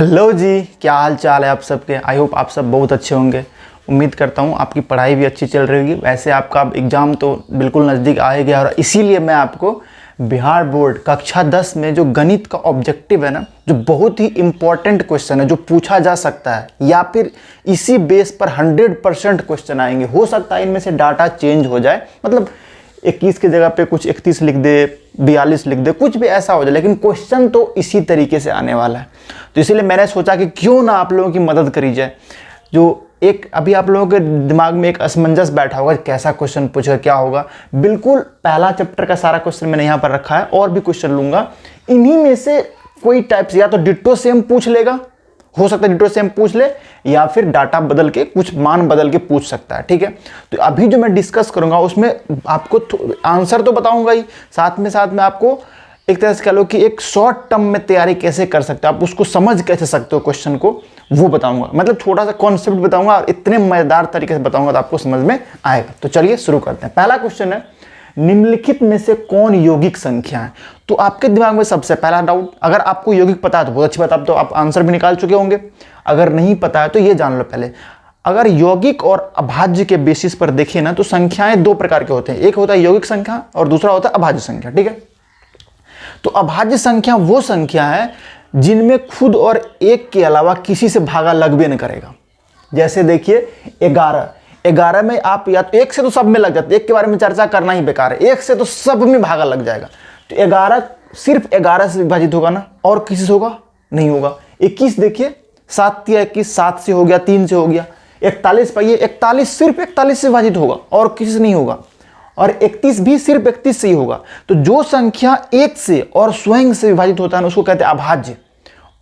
Hello जी, क्या हाल चाल है आप सबके। आई होप आप सब बहुत अच्छे होंगे। उम्मीद करता हूँ आपकी पढ़ाई भी अच्छी चल रही होगी। वैसे आपका एग्ज़ाम तो बिल्कुल नज़दीक आ ही गया और इसीलिए मैं आपको बिहार बोर्ड कक्षा 10 में जो गणित का ऑब्जेक्टिव है ना, जो बहुत ही इम्पॉर्टेंट क्वेश्चन है, जो पूछा जा सकता है या फिर इसी बेस पर 100% क्वेश्चन आएंगे। हो सकता है इनमें से डाटा चेंज हो जाए, मतलब 21 की जगह पे कुछ 31 लिख दे, 42 लिख दे, कुछ भी ऐसा हो जाए, लेकिन क्वेश्चन तो इसी तरीके से आने वाला है। तो इसीलिए मैंने सोचा कि क्यों ना आप लोगों की मदद करी जाए। जो एक अभी आप लोगों के दिमाग में एक असमंजस बैठा होगा, कैसा क्वेश्चन पूछेगा, क्या होगा। बिल्कुल पहला चैप्टर का सारा क्वेश्चन मैंने यहाँ पर रखा है और भी क्वेश्चन लूंगा। इन्हीं में से कोई टाइप से या तो डिट्टो सेम पूछ लेगा, हो सकता है डिट्टो सेम पूछ ले, या फिर डाटा बदल के कुछ मान बदल के पूछ सकता है। ठीक है, तो अभी जो मैं डिस्कस करूंगा उसमें आपको आंसर तो बताऊंगा ही, साथ में आपको एक तरह से कह लो कि एक शॉर्ट टर्म में तैयारी कैसे कर सकते हो, आप उसको समझ कैसे सकते हो क्वेश्चन को, वो बताऊंगा। मतलब छोटा सा कॉन्सेप्ट बताऊंगा और इतने मजेदार तरीके से बताऊंगा तो आपको समझ में आएगा। तो चलिए शुरू करते हैं। पहला क्वेश्चन है, निम्नलिखित में से कौन यौगिक संख्या है। तो आपके दिमाग में सबसे पहला डाउट, अगर आपको यौगिक पता है तो बहुत अच्छी बात, तो आप आंसर भी निकाल चुके होंगे। अगर नहीं पता है तो ये जान लो पहले, अगर यौगिक और अभाज्य के बेसिस पर देखिए ना, तो संख्याएं दो प्रकार के होते हैं। एक होता है यौगिक संख्या और दूसरा होता है अभाज्य संख्या। ठीक है, तो अभाज्य संख्या वो संख्या है जिनमें खुद और एक के अलावा किसी से भागा लगबे न करेगा। जैसे देखिए 11 में आप या तो एक से तो सब में लग जाते, एक के बारे में चर्चा करना ही बेकार है, एक से तो सब में भागा लग जाएगा। तो 11 सिर्फ 11 से विभाजित होगा ना, और किसी से होगा नहीं होगा। 21 देखिए 7 या 21, 7 से हो गया, 3 से हो गया। 41 पाइए, 41 सिर्फ 41 से विभाजित होगा और किसी से नहीं होगा। और 31 भी सिर्फ 31 से ही होगा। तो जो संख्या एक से और स्वयं से विभाजित होता है ना, उसको कहते हैं अभाज्य।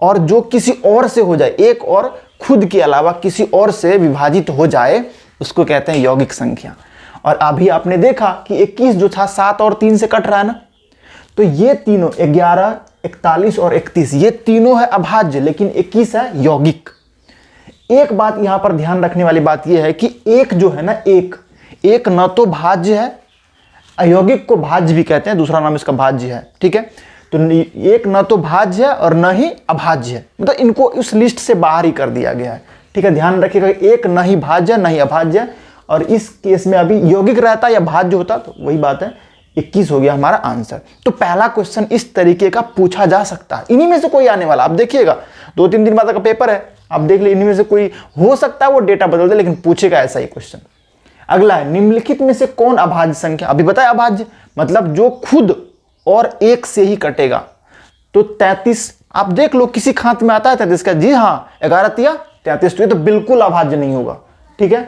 और जो किसी और से हो जाए, एक और खुद के अलावा किसी और से विभाजित हो जाए, उसको कहते हैं यौगिक संख्या। और अभी आपने देखा कि 21 जो था 7 और 3 से कट रहा है ना, तो ये तीनों 11, 41 और 31 ये तीनों है अभाज्य, लेकिन 21 है यौगिक। एक बात यहां पर ध्यान रखने वाली बात यह है कि एक जो है ना, एक न तो भाज्य है, अयौगिक को भाज्य भी कहते हैं, दूसरा नाम इसका भाज्य है। ठीक है, तो एक न तो भाज्य है और न ही अभाज्य है, मतलब इनको उस लिस्ट से बाहर ही कर दिया गया है। ठीक है, ध्यान रखिएगा, एक न ही भाज्य न ही अभाज्य, और इस केस में अभी यौगिक रहता या भाज्य होता तो वही बात है, 21 हो गया हमारा आंसर। तो पहला क्वेश्चन इस तरीके का पूछा जा सकता है। इन्हीं में से कोई आने वाला, आप देखिएगा 2-3 दिन बाद का पेपर है, आप देख लीजिए, इन्हीं में से कोई हो सकता है वो डेटा बदल दे, लेकिन पूछेगा ऐसा ही क्वेश्चन। अगला है, निम्नलिखित में से कौन अभाज्य संख्या। अभी बताया अभाज्य मतलब जो खुद और एक से ही कटेगा। तो 33 आप देख लो, किसी खात में आता है 33 का, जी हाँ, 11 तिया 33, तो ये तो बिल्कुल अभाज्य नहीं होगा। ठीक है,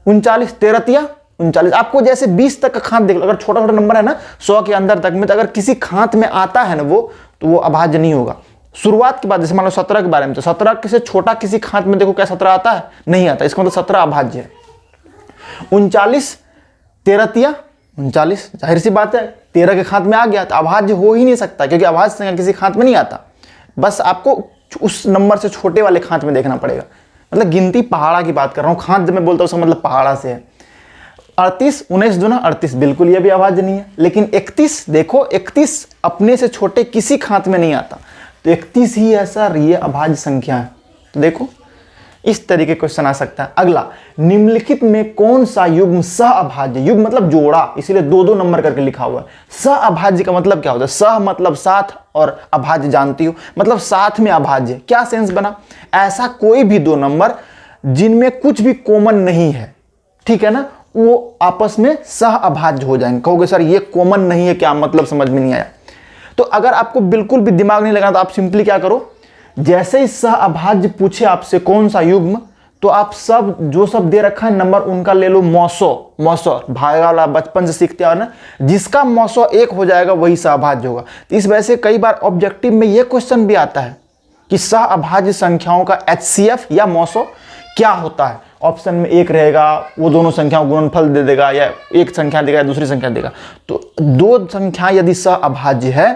39 13 तिया 39, आपको जैसे 20 तक का खात देख लो, अगर छोटा छोटा नंबर है ना 100 के अंदर तक में, तो अगर किसी खात में आता है ना वो, तो वो अभाज्य नहीं होगा। शुरुआत के बाद जैसे मान लो 17 के बारे में, तो 17 से छोटा किसी खात में देखो क्या 17 आता है, नहीं आता, इसका मतलब 17 अभाज्य है। 39 13 तिया 39, जाहिर सी बात है 13 के खात में आ गया, तो अभाज्य हो ही नहीं सकता, क्योंकि अभाज्य संख्या किसी खात में नहीं आता। बस आपको उस नंबर से छोटे वाले खात में देखना पड़ेगा। मतलब गिनती पहाड़ा की बात कर रहा हूँ, खात जब मैं बोलता हूँ उसका मतलब पहाड़ा से है। 38 19 दूना 38, बिल्कुल ये भी अभाज्य नहीं है। लेकिन 31 देखो, 31 अपने से छोटे किसी खात में नहीं आता, तो 31 ही है सर, ये अभाज्य संख्या है। तो देखो इस तरीके क्वेश्चन आ सकता है। अगला, निम्नलिखित में कौन सा युग्म सह अभाज्य, युग्म मतलब जोड़ा, इसीलिए 2-2 नंबर करके लिखा हुआ है। सह अभाज्य का मतलब क्या होता है, सह मतलब साथ और अभाज्य जानती हो, मतलब साथ में अभाज्य। क्या सेंस बना, ऐसा कोई भी 2 नंबर जिनमें कुछ भी कॉमन नहीं है, ठीक है ना, वो आपस में सह अभाज्य हो जाएंगे। कहोगे सर ये कॉमन नहीं है, क्या मतलब, समझ में नहीं आया। तो अगर आपको बिल्कुल भी दिमाग नहीं लगाना, तो आप सिंपली क्या करो, जैसे ही सह अभाज्य पूछे आपसे कौन सा युग्म, तो आप सब जो सब दे रखा है नंबर उनका ले लो मौसो भागा वाला, बचपन से सीखते हैं ना, जिसका मौसो 1 हो जाएगा वही सह अभाज्य होगा। तो इस वजह से कई बार ऑब्जेक्टिव में यह क्वेश्चन भी आता है कि सह अभाज्य संख्याओं का HCF या मौसो क्या होता है। ऑप्शन में 1 रहेगा, वो दोनों संख्याओं गुणनफल दे देगा, या एक संख्या देगा या दूसरी संख्या देगा। तो 2 संख्या यदि सह अभाज्य है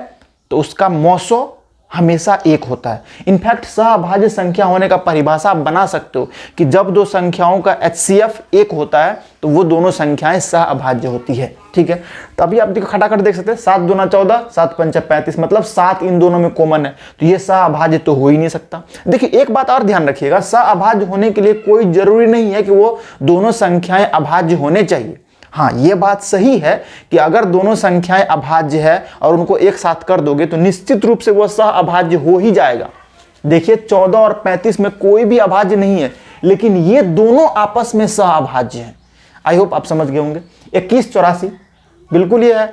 तो उसका मौसो हमेशा एक होता है। इनफैक्ट सहअभाज्य संख्या होने का परिभाषा आप बना सकते हो कि जब दो संख्याओं का HCF एक होता है तो वो दोनों संख्याएं सहअभाज्य होती है। ठीक है, तो अभी आप देखो खटाखट देख सकते हैं, 7 दूना 14, 7 पंचा 35, मतलब 7 इन दोनों में कॉमन है, तो ये सहअभाज्य तो हो ही नहीं सकता। देखिए एक बात और ध्यान रखिएगा, सहअभाज्य होने के लिए कोई जरूरी नहीं है कि वो दोनों संख्याएं अभाज्य होने चाहिए। हाँ, ये बात सही है कि अगर दोनों संख्याएं अभाज्य है और उनको एक साथ कर दोगे तो निश्चित रूप से वह सहअभाज्य हो ही जाएगा। देखिए 14 और 35 में कोई भी अभाज्य नहीं है, लेकिन ये दोनों आपस में सहअभाज्य हैं। आई होप आप समझ गए होंगे। 21 84 बिल्कुल ये है,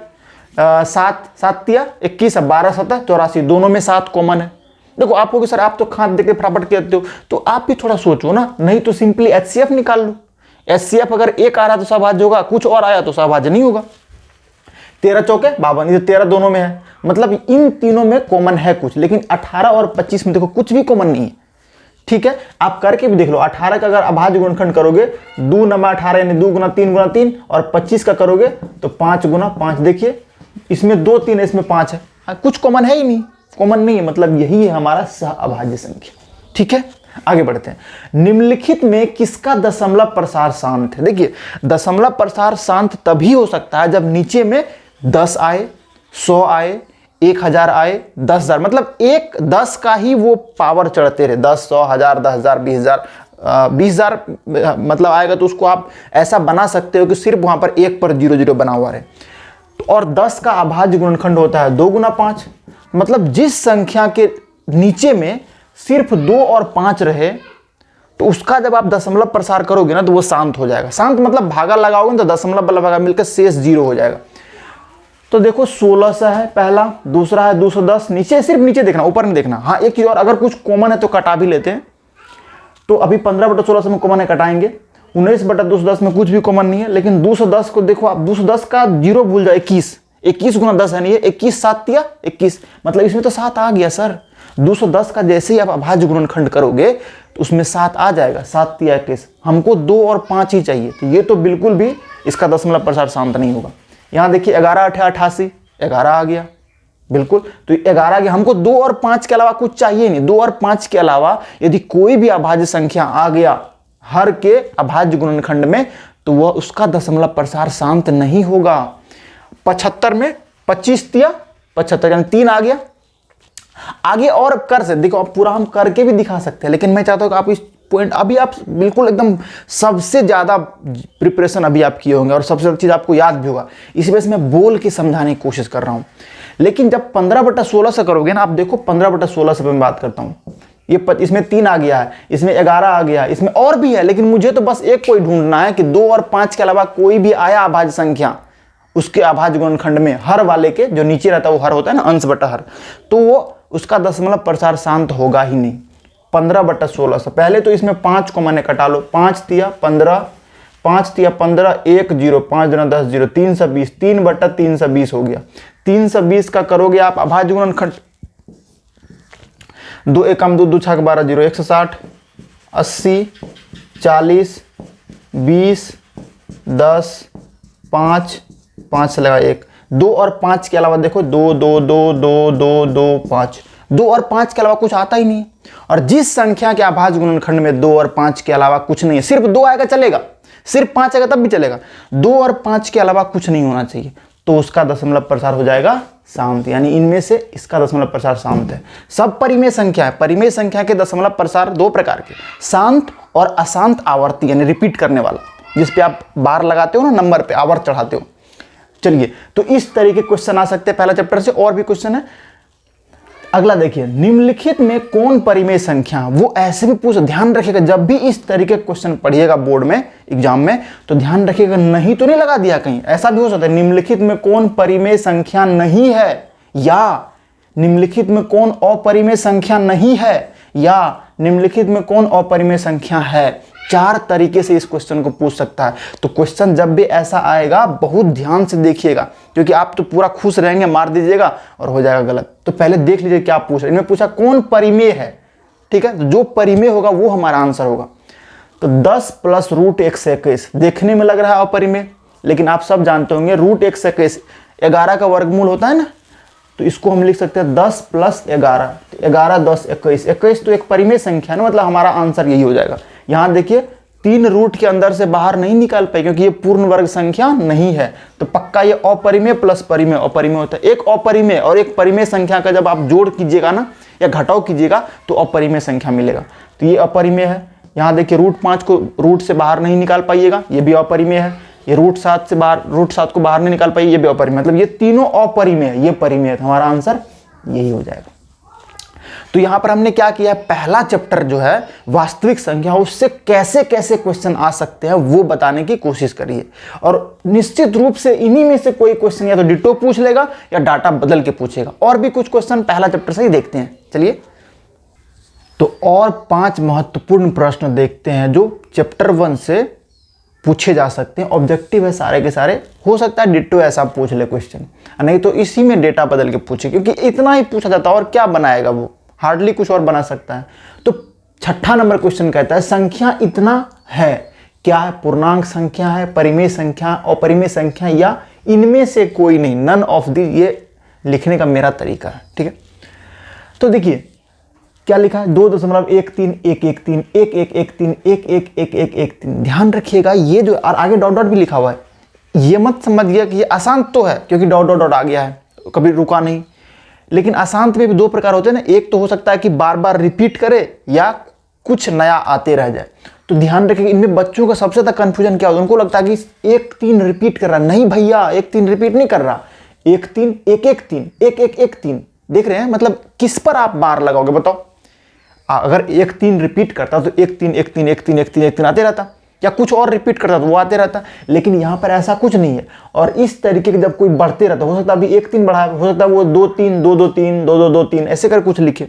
7 7 तिया 21, 12 7 84, दोनों में 7 कॉमन है। देखो आपको कि सर आप तो खाद देके फटाफट कहते हो, तो आप भी थोड़ा सोचो ना, नहीं तो सिंपली HCF निकाल लो। HCF अगर एक आ रहा तो सहभाज्य होगा, कुछ और आया तो सहभाज्य नहीं होगा। 13 चौके 52, ये 13 दोनों में है, मतलब इन तीनों में कॉमन है कुछ, लेकिन 18 और 25 में देखो कुछ भी कॉमन नहीं है। ठीक है, आप करके भी देख लो, 18 का अगर अभाज्य गुणनखंड करोगे 2 × 18 यानी 2 × 3 × 3, और 25 का करोगे तो 5 × 5, देखिए इसमें 2 3 है, इसमें 5 है, कुछ कॉमन है ही नहीं, कॉमन नहीं है, मतलब यही है हमारा सहअभाज्य संख्या। ठीक है, आगे बढ़ते हैं। निम्नलिखित में किसका दशमलव प्रसार शांत है? देखिए दशमलव प्रसार शांत तभी हो सकता है जब नीचे में 10 आए, 100 आए, 1000 आए, 10,000, मतलब एक 10 का ही वो पावर चढ़ते रहे, 10, 100, 1000, 10,000, 20,000, 20,000 मतलब आएगा तो उसको आप ऐसा बना सकते हो कि सिर्फ वहां पर 1 पर 0 0 बना हुआ रहे। और 10 का अभाज्य गुणनखंड होता है 2 × 5, मतलब जिस संख्या के नीचे में सिर्फ 2 और 5 रहे तो उसका जब आप दशमलव प्रसार करोगे ना तो वो शांत हो जाएगा। शांत मतलब भागा लगाओगे तो दशमलव वाला भागा मिलकर शेष 0 हो जाएगा। तो देखो 1600 है पहला, दूसरा है 210, नीचे सिर्फ नीचे देखना, ऊपर नहीं देखना। हाँ एक चीज और, अगर कुछ कॉमन है तो कटा भी लेते हैं, तो अभी 15/1600 में कॉमन है, कटाएंगे। 19/210 में कुछ भी कॉमन नहीं है, लेकिन 210 को देखो आप, 210 का 0 भूल जाओ, 21 × 10 है नहीं, 21 7 या 21, मतलब इसमें तो 7 आ गया सर। 210 का जैसे ही आप अभाज्य गुणनखंड करोगे तो उसमें 7 आ जाएगा, 7 तिया 21, हमको 2 और 5 ही चाहिए, तो ये तो बिल्कुल भी इसका दशमलव प्रसार शांत नहीं होगा। यहाँ देखिए 11 8 88, 11 आ गया, बिल्कुल, तो 11 आ गया, हमको 2 और 5 के अलावा कुछ चाहिए नहीं। 2 और 5 के अलावा यदि कोई भी अभाज्य संख्या आ गया हर के अभाज्य गुणनखंड में तो वह उसका दशमलव प्रसार शांत नहीं होगा। 75 में 25 तिया 75, यानी 3 आ गया। आगे और कर से देखो, आप पूरा हम करके भी दिखा सकते हैं, लेकिन मैं चाहता हूं कि आप इस पॉइंट अभी आप बिल्कुल एकदम सबसे ज्यादा प्रिपरेशन अभी आप किए होंगे और सबसे ज्यादा चीज आपको याद भी होगा, इस वजह से मैं बोल के समझाने की कोशिश कर रहा हूं। लेकिन जब 15/16 से करोगे ना, आप देखो 15/16 से मैं बात करता हूं, ये इसमें 3 आ गया है, इसमें 11 आ गया, इसमें और भी है, लेकिन मुझे तो बस एक कोई ढूंढना है कि 2 और 5 के अलावा कोई भी आया अभाज्य संख्या उसके अभाज्य गुणनखंड में, हर वाले के जो नीचे रहता है वो हर होता है ना, अंश बटा हर, तो वो उसका दशमलव प्रसार शांत होगा ही नहीं। 15/16 से पहले तो इसमें 5 को मैंने कटा लो, 5 तिया 15, 5 तिया 15, 1 0, 5 दूना 10 0, 320, 3/320 हो गया। 320 का करोगे आप अभाज्य गुणनखंड, 2 एकम 2, 2 छक 12 0, 160, 80, 40, 20, 10, 5, 5 से लगा 1, 2 और 5 के अलावा देखो 2 2 2 2 2 2 5, 2 और 5 के अलावा कुछ आता ही नहीं। और जिस संख्या के अभाज्य गुणनखंड में 2 और 5 के अलावा कुछ नहीं है, सिर्फ 2 आएगा चलेगा, सिर्फ 5 आएगा तब भी चलेगा, 2 और 5 के अलावा कुछ नहीं होना चाहिए, तो उसका दशमलव प्रसार हो जाएगा शांत, यानी इनमें से इसका दशमलव प्रसार शांत है। सब परिमेय संख्या है, परिमेय संख्या के दशमलव प्रसार 2 प्रकार के, शांत और अशांत आवर्ती, यानी रिपीट करने वाला, जिस पे आप बार लगाते हो ना, नंबर पे आवर्त चढ़ाते हो। चलिए, तो इस तरीके के क्वेश्चन आ सकते हैं पहला चैप्टर से, और भी क्वेश्चन है। अगला देखिए, निम्नलिखित में कौन परिमेय संख्या, वो ऐसे भी पूछ, ध्यान रखिएगा जब भी इस तरीके के क्वेश्चन पढ़िएगा बोर्ड में एग्जाम में, तो ध्यान रखिएगा नहीं तो नहीं लगा दिया कहीं, ऐसा भी हो सकता है निम्नलिखित में कौन परिमेय संख्या नहीं है, या निम्नलिखित में कौन अपरिमेय संख्या नहीं है, या निम्नलिखित में कौन अपरिमेय संख्या है। 4 तरीके से इस क्वेश्चन को पूछ सकता है। तो क्वेश्चन जब भी ऐसा आएगा बहुत ध्यान से देखिएगा, क्योंकि आप तो पूरा खुश रहेंगे, मार दीजिएगा और हो जाएगा गलत। तो पहले देख लीजिए क्या पूछ रहे हैं। इनमें पूछा कौन परिमेय है, ठीक है, तो जो परिमेय होगा वो हमारा आंसर होगा। तो 10 + √121 देखने में लग रहा है अपरिमेय, लेकिन आप सब जानते होंगे √121 11 का वर्गमूल होता है ना, तो इसको हम लिख सकते हैं 10 + 11, 11 10 21, 21 तो एक परिमेय संख्या है ना, मतलब हमारा आंसर यही हो जाएगा। यहाँ देखिए 3 रूट के अंदर से बाहर नहीं निकाल पाए क्योंकि ये पूर्ण वर्ग संख्या नहीं है, तो पक्का ये अपरिमेय प्लस परिमेय अपरिमेय होता है। एक अपरिमेय और एक परिमेय संख्या का जब आप जोड़ कीजिएगा ना या घटाव कीजिएगा तो अपरिमेय संख्या मिलेगा, तो ये अपरिमेय है। यहाँ देखिए √5 को रूट से बाहर नहीं निकाल पाइएगा, ये भी अपरिमेय है। ये √7 को बाहर नहीं निकाल पाइए, ये भी अपरिमेय, मतलब ये तीनों अपरिमेय है, ये परिमेय है, तो हमारा आंसर यही हो जाएगा। तो यहां पर हमने क्या किया, पहला चैप्टर जो है वास्तविक संख्या, उससे कैसे कैसे क्वेश्चन आ सकते हैं वो बताने की कोशिश करिए, और निश्चित रूप से इन्हीं में से कोई क्वेश्चन या तो डिटो पूछ लेगा या डाटा बदल के पूछेगा। और भी कुछ क्वेश्चन पहला चैप्टर से ही देखते हैं, चलिए। तो और 5 महत्वपूर्ण प्रश्न देखते हैं जो चैप्टर 1 से पूछे जा सकते हैं। ऑब्जेक्टिव है सारे के सारे, हो सकता है डिट्टो ऐसा पूछ ले क्वेश्चन, नहीं तो इसी में डेटा बदल के पूछे, क्योंकि इतना ही पूछा जाता है और क्या बनाएगा वो, हार्डली कुछ और बना सकता है। तो 6ठा नंबर क्वेश्चन कहता है संख्या इतना है, क्या है, पूर्णांक संख्या है, परिमेय संख्या, अपरिमेय संख्या, या इनमें से कोई नहीं, नन ऑफ दी, ये लिखने का मेरा तरीका है, ठीक है। तो देखिए क्या लिखा है, 2.131131111131111113। ध्यान रखिएगा ये जो, और आगे डॉट डॉट भी लिखा हुआ है, ये मत समझिए कि ये अशांत तो है क्योंकि डॉट डॉट डॉट आ गया है, कभी रुका नहीं। लेकिन अशांत में भी 2 प्रकार होते हैं ना, एक तो हो सकता है कि बार बार रिपीट करे या कुछ नया आते रह जाए। तो ध्यान रखिए इनमें बच्चों का सबसे ज़्यादा कंफ्यूजन क्या होता है, उनको लगता है कि 1 3 रिपीट कर रहा, नहीं भैया 1 3 रिपीट नहीं कर रहा, 1 3 1 1 3 1 1 1 3, देख रहे हैं, मतलब किस पर आप बार लगाओगे बताओ। अगर 1 3 रिपीट करता तो 1 3 1 3 1 3 1 3 1 3 आते रहता, या कुछ और रिपीट करता तो वो आते रहता, लेकिन यहाँ पर ऐसा कुछ नहीं है। और इस तरीके के जब कोई बढ़ते रहता, हो सकता है अभी 1 3 बढ़ा, हो सकता है वो 2 3 2 2 3 2 2 2 3 ऐसे कर कुछ लिखे।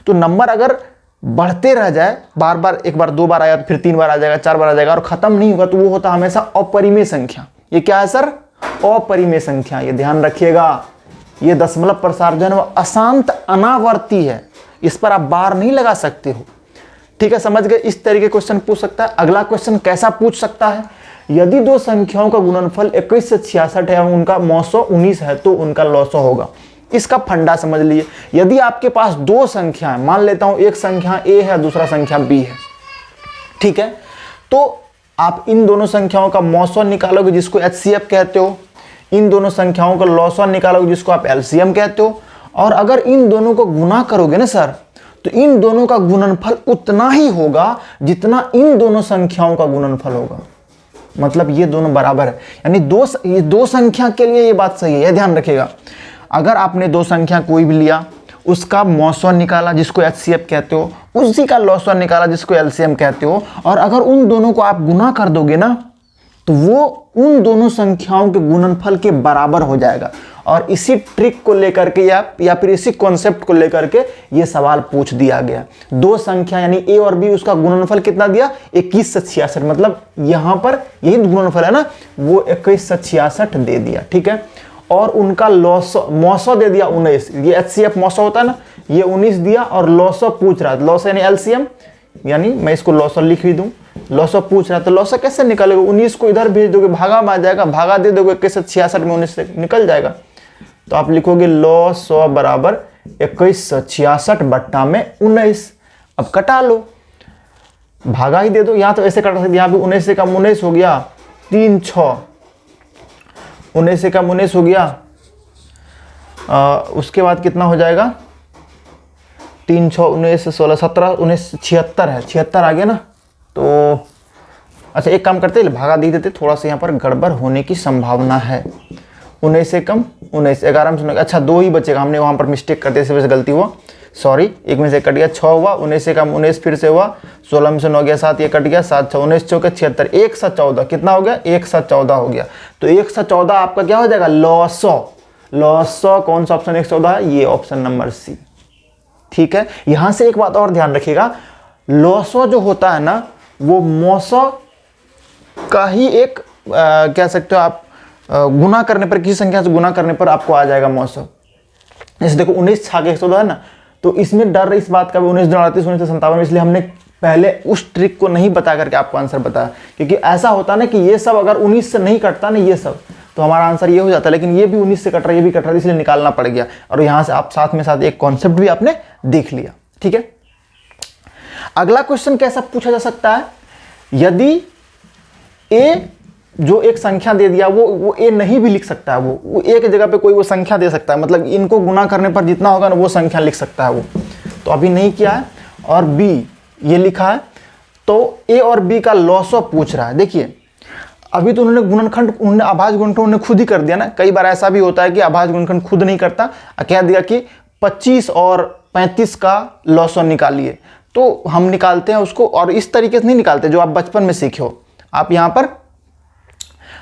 तो नंबर अगर बढ़ते रह जाए, बार बार, एक बार 2 बार आया तो फिर 3 बार आ जाएगा, 4 बार आ जाएगा और खत्म नहीं होगा, तो वो होता हमेशा अपरिमेय संख्या। ये क्या है सर, अपरिमेय संख्या। ये ध्यान रखिएगा, ये दशमलव प्रसार जो है वो अशांत अनावर्ती है, इस पर आप बार नहीं लगा सकते हो, ठीक है, समझ गए। इस तरीके क्वेश्चन पूछ सकता है। अगला क्वेश्चन कैसा पूछ सकता है, यदि 2 संख्याओं का गुणनफल 21 से 66 है और उनका मौसो 19 है तो उनका लौसो होगा। इसका फंडा समझ लीजिए, यदि आपके पास 2 संख्याएं, मान लेता हूं एक संख्या a है दूसरा संख्या b है, ठीक है, तो आप इन दोनों संख्याओं का मौसो निकालोगे जिसको HCF कहते हो, इन दोनों संख्याओं का लौसो निकालोगे जिसको आप LCM कहते हो, और अगर इन दोनों को गुना करोगे ना सर, तो इन दोनों का गुणनफल उतना ही होगा जितना इन दोनों संख्याओं का गुणनफल होगा। मतलब ये दोनों बराबर है, यानी ये दो संख्या के लिए ये बात सही है, ये ध्यान रखिएगा। अगर आपने 2 संख्या कोई भी लिया, उसका मौसो निकाला जिसको HCF कहते हो, उसी का लौसो निकाला जिसको LCM कहते हो, और अगर उन दोनों को आप गुना कर दोगे ना तो वो उन दोनों संख्याओं के गुणनफल के बराबर हो जाएगा। और इसी ट्रिक को लेकर के या फिर इसी कॉन्सेप्ट को लेकर के ये सवाल पूछ दिया गया। 2 संख्या यानी a और b, उसका गुणनफल कितना दिया, 21 से 66, मतलब यहाँ पर यही गुणनफल है ना, वो 21 से 66 दे दिया, ठीक है। और उनका मौसो दे दिया 19, ये HCF मौसो होता है ना, ये 19 दिया और लौसो पूछ रहा है, लौसो यानी LCM, यानी मैं इसको लौसो लिख भी दूं, लौसो पूछ रहा है तो लौसो कैसे निकालोगे, 19 को इधर भेज दोगे, भागा में आ जाएगा, भागा दे दोगे 21 से 66 में 19 से निकल जाएगा, तो आप लिखोगे लौसो बराबर 21 से 66 बट्टा में 19। अब कटा लो, भागा ही दे दो, यहाँ तो ऐसे कटा सकते, यहाँ भी 19 से कम 19 हो गया, 3 6, 19 से कम 19 हो गया, उसके बाद कितना हो जाएगा, 3 6 19 16 17 19 76 है, 76 आ गया ना। तो अच्छा एक काम करते हैं, भागा दे देते, थोड़ा सा यहाँ पर गड़बड़ होने की संभावना है। 19 से कम 19, 11 में से, अच्छा 2 ही बचेगा, हमने वहाँ पर मिस्टेक कर दी, इस वजह से गलती हुआ, सॉरी, एक में से कट गया, 6 हुआ, 19 से कम 19 फिर से हुआ, 16 में से 9 गया 7, ये कट गया, 7 6 19 चौके 76, 1 से 14 कितना हो गया, 1 से 14 हो गया। तो 1 से 14 आपका क्या हो जाएगा, लौसो। लौसो कौन सा ऑप्शन 1 से 14 है, ये ऑप्शन नंबर सी, ठीक है। यहां से एक बात और ध्यान रखिएगा, लौसो जो होता है ना वो मौसो का ही एक कह सकते हो आप, गुना करने पर, किसी संख्या से गुना करने पर आपको आ जाएगा मौसो। जैसे देखो 19 छाके 114 है ना, तो इसमें डर इस बात का भी 19 38 19 57, इसलिए हमने पहले उस ट्रिक को नहीं बता करके आपको आंसर बताया, क्योंकि ऐसा होता ना कि ये सब अगर 19 से नहीं कटता ना, ये सब तो हमारा आंसर ये हो जाता है। लेकिन ये भी 19 से कट रहा है, ये भी कट रहा है, इसलिए निकालना पड़ गया। और यहाँ से आप साथ में साथ एक कॉन्सेप्ट भी आपने देख लिया। ठीक है, अगला क्वेश्चन कैसा पूछा जा सकता है, यदि ए जो एक संख्या दे दिया वो ए नहीं भी लिख सकता है, वो ए की जगह पे कोई वो संख्या दे सकता है, मतलब इनको गुना करने पर जितना होगा ना वो संख्या लिख सकता है वो। तो अभी नहीं किया है। और बी ये लिखा है, तो ए और बी का लॉसअ पूछ रहा है। देखिए अभी तो उन्होंने गुणनखंड, उन्होंने अभाज्य गुणनखंड उन्होंने खुद ही कर दिया ना। कई बार ऐसा भी होता है कि अभाज्य गुणनखंड खुद नहीं करता, कह दिया कि 25 और 35 का लॉसअ निकालिए, तो हम निकालते हैं उसको। और इस तरीके से नहीं निकालते जो आप बचपन में सीखे हो, आप यहाँ पर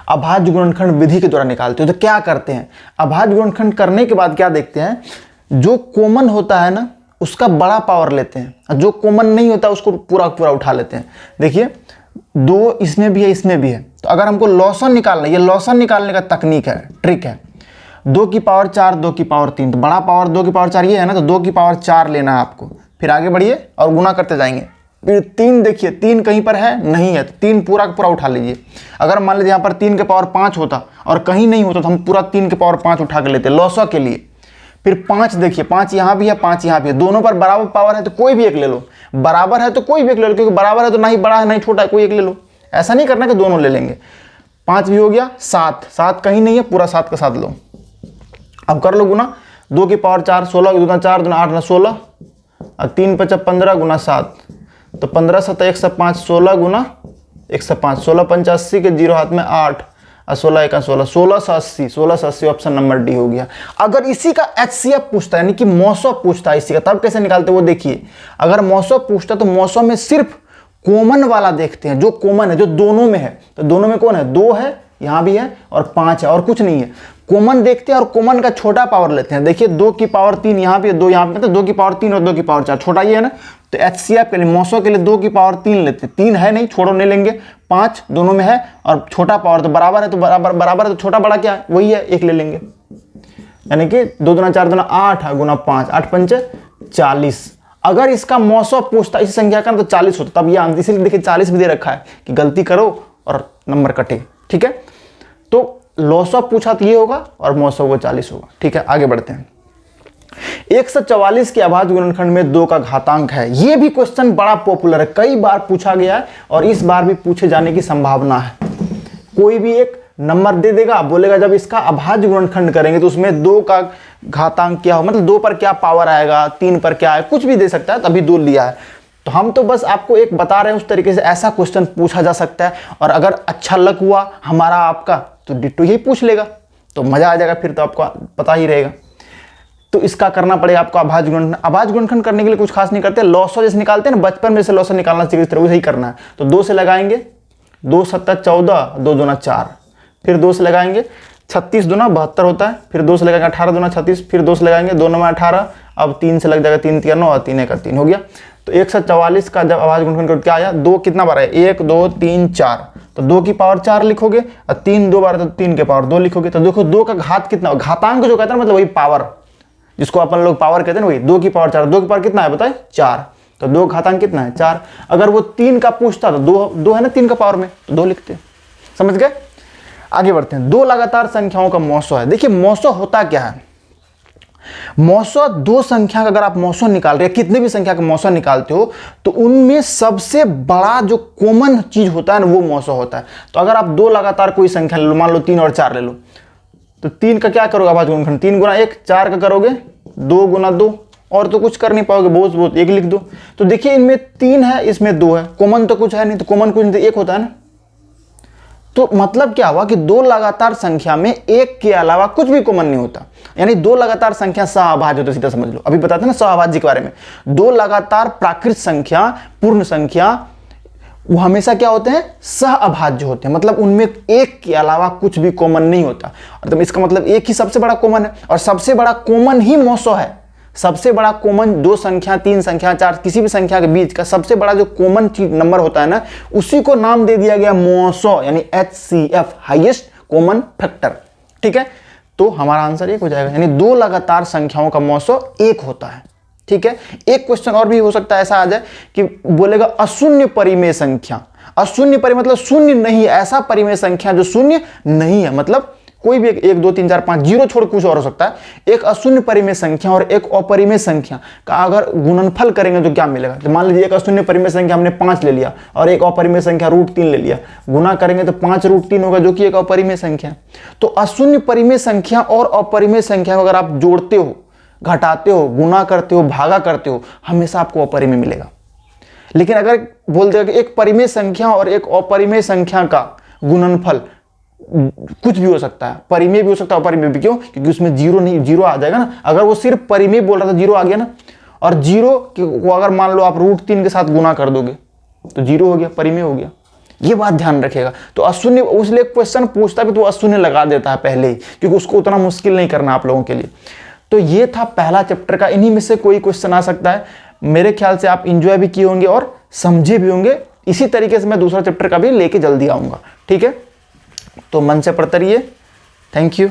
अभाज्य गुणनखंड विधि के द्वारा निकालते हो। तो क्या करते हैं, अभाज्य गुणनखंड करने के बाद क्या देखते हैं, जो कॉमन होता है ना उसका बड़ा पावर लेते हैं, जो कॉमन नहीं होता उसको पूरा पूरा उठा लेते हैं। देखिए 2 इसमें भी है, इसमें भी है, तो अगर हमको लॉसअ निकालना है, ये लॉसअ निकालने का तकनीक है, ट्रिक है। 2 की पावर 4, 2 की पावर 3, तो बड़ा पावर 2 की पावर 4 ये है ना, तो 2 की पावर 4 लेना है आपको। फिर आगे बढ़िए और गुना करते जाएंगे। फिर 3 देखिए, 3 कहीं पर है नहीं है, तो 3 पूरा का पूरा उठा लीजिए। अगर मान लीजिए यहाँ पर 3 के पावर 5 होता और कहीं नहीं होता तो हम पूरा 3 के पावर 5 उठा के लेते लॉसअ के लिए। फिर 5 देखिए, 5 यहाँ भी है, 5 यहाँ भी है, दोनों पर बराबर पावर है तो कोई भी एक ले लो, बराबर है तो कोई भी एक ले लो, क्योंकि बराबर है तो ना ही बड़ा है ना ही छोटा है, कोई एक ले लो। ऐसा नहीं करना कि दोनों ले लेंगे। 5 भी हो गया, 7 कहीं नहीं है, पूरा 7 का 7 लो। अब कर लो गुना, 2 की पावर 4, 16 दूना 4 दूना 8 ना 16 और 3 × 5 15 गुना 7, तो 15 7 105, 16 गुना 105, 16 × 5 80 के 0 हाथ में 8 और 16 1 16, 1680 ऑप्शन नंबर डी हो गया। अगर इसी का HCF पूछता है, यानी कि मौसो पूछता है इसी का, तब कैसे निकालते वो देखिए। अगर मौसो पूछता तो मौसो में सिर्फ कॉमन वाला देखते हैं, जो कॉमन है, जो दोनों में है। तो दोनों में कौन है, 2 है, यहाँ भी है और 5 है और कुछ नहीं है। कॉमन देखते हैं और कॉमन का छोटा पावर लेते हैं। देखिए 2 की पावर 3 यहाँ पे, 2 यहाँ पे, तो 2 की पावर 3 और 2 की पावर 4, छोटा ये है ना। तो HCF के लिए मौसो के लिए 2 की पावर 3 लेते हैं, 3 है नहीं, छोड़ो नहीं लेंगे, 5 दोनों में है और छोटा पावर तो बराबर है, तो बराबर है तो छोटा बड़ा क्या है, वही है, 1 ले लेंगे। यानी कि 2 दूना 4 दूना 8 गुना 5, 8 पंच 40। अगर इसका मौसो पूछता इसी संख्या का तो 40 होता, तब ये आंसर, इसीलिए देखिए 40 भी दे रखा है कि गलती करो और नंबर कटे। ठीक है, तो लॉसअ पूछा तो ये होगा और मौसो वो 40 होगा। ठीक है, आगे बढ़ते हैं। 144 के अभाज्य गुणनखंड में 2 का घातांक है। ये भी क्वेश्चन बड़ा पॉपुलर है, कई बार पूछा गया है और इस बार भी पूछे जाने की संभावना है। कोई भी एक नंबर दे देगा, बोलेगा जब इसका अभाज्य गुणनखंड करेंगे तो उसमें 2 का घातांक क्या हो, मतलब 2 पर क्या पावर आएगा, 3 पर क्या है, कुछ भी दे सकता है। तभी 2 लिया है, तो हम तो बस आपको एक बता रहे हैं उस तरीके से ऐसा क्वेश्चन पूछा जा सकता है। और अगर अच्छा लक हुआ हमारा आपका तो डिट्टो यही पूछ लेगा, तो मजा आ जाएगा, फिर तो आपको पता ही रहेगा। तो इसका करना पड़ेगा आपको अभाज्य गुणनखंड। अभाज्य गुणनखंड करने के लिए कुछ खास नहीं करते, लॉसअ जैसे निकालते हैं ना, बचपन में से लॉसअ निकालना चाहिए, इस तरह वही करना है। तो 2 से लगाएंगे, 2 7 14, 2 दूना 4, फिर 2 से लगाएंगे, 36 दूना 72 होता है, फिर 2 से लगाएंगे 18 दूना 36, फिर 2 से लगाएंगे 2 9 18, अब 3 से लग जाएगा 3 3 9 और 3 1 3 हो गया। तो 144 का जब अभाज्य गुणनखंड क्या आया, 2 कितना बार है, 1 2 3 4, तो 2 की पावर 4 लिखोगे और 3 2 बार तो 3 के पावर 2 लिखोगे। तो देखो 2 का घात कितना, घातांक जो कहते हैं मतलब वही पावर, जिसको अपन लोग पावर कहते हैं ना, वही 2 की पावर 4, 2 की पावर कितना है बताए 4, तो 2 घातांक कितना है 4। अगर वो 3 का पूछता तो 2 है ना 3 का पावर में, तो 2 लिखते। समझ गए, आगे बढ़ते हैं। 2 लगातार संख्याओं का मौसो है। देखिए मौसो होता क्या है, मौसो 2 संख्या का अगर आप मौसो निकाल रहे हैं, कितने भी संख्या का मौसो निकालते हो तो उनमें सबसे बड़ा जो कॉमन चीज होता है ना वो मौसो होता है। तो अगर आप 2 लगातार कोई संख्या ले लो, मान लो 3 और 4 ले लो, तो 3 का क्या करोगे अभाज्य गुणनखंड, 3 गुना 1, 4 का करोगे 2 गुना 2, और तो कुछ कर नहीं पाओगे, बहुत 1 लिख दो। तो देखिए इनमें 3 है, इसमें 2 है, कॉमन तो कुछ है नहीं, तो कॉमन कुछ नहीं, 1 होता है ना। तो मतलब क्या हुआ कि 2 लगातार संख्या में 1 के अलावा कुछ भी कॉमन नहीं होता, यानी 2 लगातार संख्या सहअभाज्य होते, सीधा समझ लो। अभी बताते हैं ना सहअभाज्य के बारे में, 2 लगातार प्राकृत संख्या, पूर्ण संख्या, वो हमेशा क्या होते हैं, सहअभाज्य होते हैं, मतलब उनमें 1 के अलावा कुछ भी कॉमन नहीं होता। तो इसका मतलब 1 ही सबसे बड़ा कॉमन है, और सबसे बड़ा कॉमन ही मौसो है। सबसे बड़ा कॉमन 2 संख्या, 3 संख्या, 4 किसी भी संख्या के बीच का सबसे बड़ा जो कॉमन चीज नंबर होता है ना, उसी को नाम दे दिया गया मौसो, यानी HCF, हाईएस्ट कॉमन फैक्टर। ठीक है, तो हमारा आंसर 1 हो जाएगा, यानी 2 लगातार संख्याओं का मौसो 1 होता है। ठीक है, एक क्वेश्चन और भी हो सकता है, ऐसा आ जाए कि बोलेगा अशून्य परिमेय संख्या। अशून्य परिमेय मतलब शून्य नहीं, ऐसा परिमेय संख्या जो शून्य नहीं है, मतलब कोई भी एक 2 3 4 5 जीरो छोड़ कुछ और हो सकता है। एक अशून्य परिमेय संख्या और एक अपरिमेय संख्या का अगर गुणनफल करेंगे तो क्या मिलेगा। तो मान लीजिए एक अशून्य परिमेय संख्या हमने 5 ले लिया और एक अपरिमेय संख्या √3 ले लिया, गुना करेंगे तो 5√3 होगा जो कि एक अपरिमेय संख्या। तो अशून्य परिमेय संख्या और अपरिमेय संख्या को अगर आप जोड़ते हो, घटाते हो, गुना करते हो, भागा करते हो, हमेशा आपको अपरिमेय मिलेगा। लेकिन अगर बोल देगा कि एक परिमेय संख्या और एक अपरिमेय संख्या का गुणनफल कुछ भी हो सकता है, परिमेय भी हो सकता है, अपरिमेय भी। क्यों? क्योंकि उसमें जीरो नहीं, जीरो आ जाएगा ना। अगर वो सिर्फ परिमेय बोल रहा था, जीरो आ गया ना। और जीरो को अगर मान लो आप √3 के साथ गुना कर दोगे तो जीरो हो गया, परिमेय हो गया। ये बात ध्यान रखिएगा। तो अशून्य, उसलिए क्वेश्चन पूछता भी तो अशून्य लगा देता है पहले ही, क्योंकि उसको उतना मुश्किल नहीं करना आप लोगों के लिए। तो ये था पहला चैप्टर का। इन्हीं में से कोई क्वेश्चन आ सकता है। मेरे ख्याल से आप इंजॉय भी किए होंगे और समझे भी होंगे। इसी तरीके से मैं दूसरा चैप्टर का भी लेके जल्दी आऊंगा। ठीक है, तो मन से पढ़ते रहिए। Thank you.